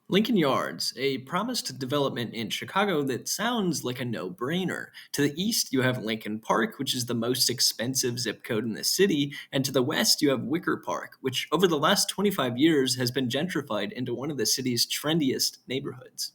Lincoln Yards, a promised development in Chicago that sounds like a no brainer. To the east, you have Lincoln Park, which is the most expensive zip code in the city, and to the west, you have Wicker Park, which over the last 25 years has been gentrified into one of the city's trendiest neighborhoods.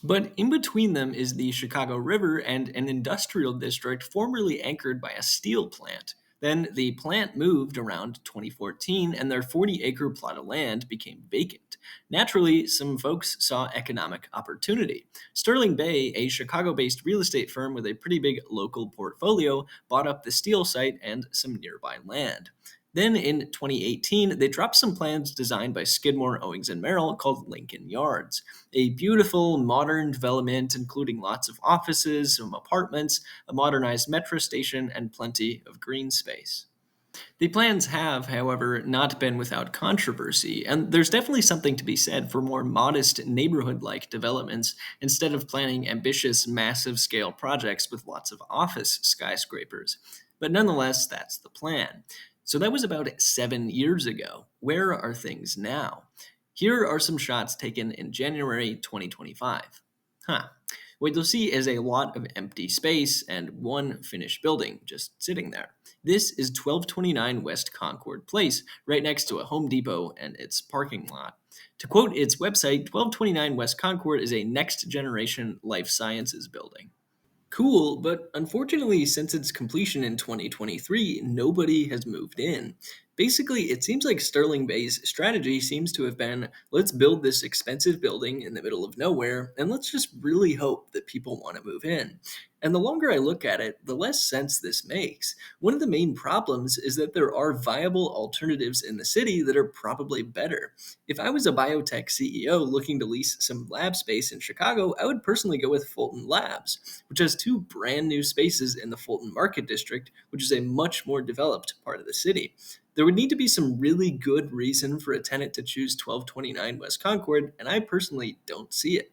But in between them is the Chicago River and an industrial district formerly anchored by a steel plant. Then the plant moved around 2014 and their 40-acre plot of land became vacant. Naturally, some folks saw economic opportunity. Sterling Bay, a Chicago based real estate firm with a pretty big local portfolio, bought up the steel site and some nearby land. Then in 2018, they dropped some plans designed by Skidmore, Owings, and Merrill called Lincoln Yards, a beautiful modern development including lots of offices, some apartments, a modernized metro station, and plenty of green space. The plans have, however, not been without controversy, and there's definitely something to be said for more modest neighborhood like developments instead of planning ambitious, massive scale projects with lots of office skyscrapers. But nonetheless, that's the plan. So that was about 7 years ago. Where are things now? Here are some shots taken in January 2025. Huh. What you'll see is a lot of empty space and one finished building just sitting there. This is 1229 West Concord Place, right next to a Home Depot and its parking lot. To quote its website, 1229 West Concord is a next generation life sciences building. Cool, but unfortunately, since its completion in 2023, nobody has moved in. Basically, it seems like Sterling Bay's strategy seems to have been let's build this expensive building in the middle of nowhere, and let's just really hope that people want to move in. And the longer I look at it, the less sense this makes. One of the main problems is that there are viable alternatives in the city that are probably better. If I was a biotech CEO looking to lease some lab space in Chicago, I would personally go with Fulton Labs, which has two brand new spaces in the Fulton Market District, which is a much more developed part of the city. There would need to be some really good reason for a tenant to choose 1229 West Concord, and I personally don't see it.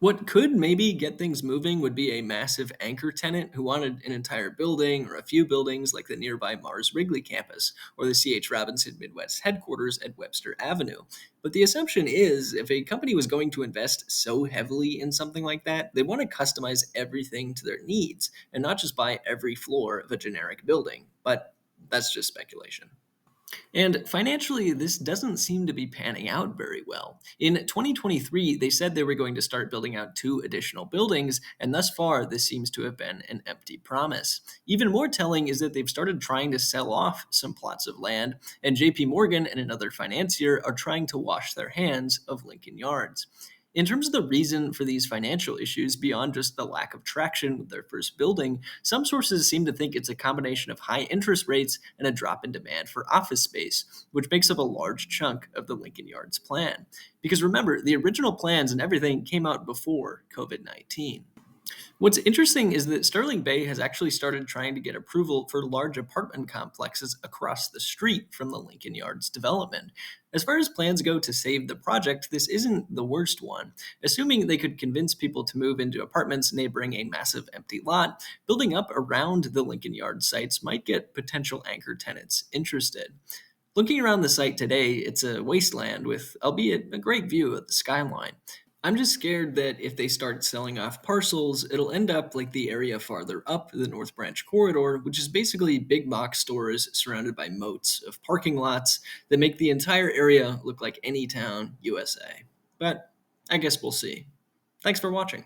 What could maybe get things moving would be a massive anchor tenant who wanted an entire building or a few buildings like the nearby Mars Wrigley campus or the C.H. Robinson Midwest headquarters at Webster Avenue. But the assumption is if a company was going to invest so heavily in something like that, they want to customize everything to their needs and not just buy every floor of a generic building. But that's just speculation. And financially, this doesn't seem to be panning out very well. In 2023, they said they were going to start building out two additional buildings, and thus far, this seems to have been an empty promise. Even more telling is that they've started trying to sell off some plots of land, and JP Morgan and another financier are trying to wash their hands of Lincoln Yards. In terms of the reason for these financial issues, beyond just the lack of traction with their first building, some sources seem to think it's a combination of high interest rates and a drop in demand for office space, which makes up a large chunk of the Lincoln Yards plan. Because remember, the original plans and everything came out before COVID 19. What's interesting is that Sterling Bay has actually started trying to get approval for large apartment complexes across the street from the Lincoln Yards development. As far as plans go to save the project, this isn't the worst one. Assuming they could convince people to move into apartments neighboring a massive empty lot, building up around the Lincoln Yards sites might get potential anchor tenants interested. Looking around the site today, it's a wasteland with, albeit, a great view of the skyline. I'm just scared that if they start selling off parcels, it'll end up like the area farther up the North Branch corridor, which is basically big box stores surrounded by moats of parking lots that make the entire area look like any town, USA. But I guess we'll see. Thanks for watching.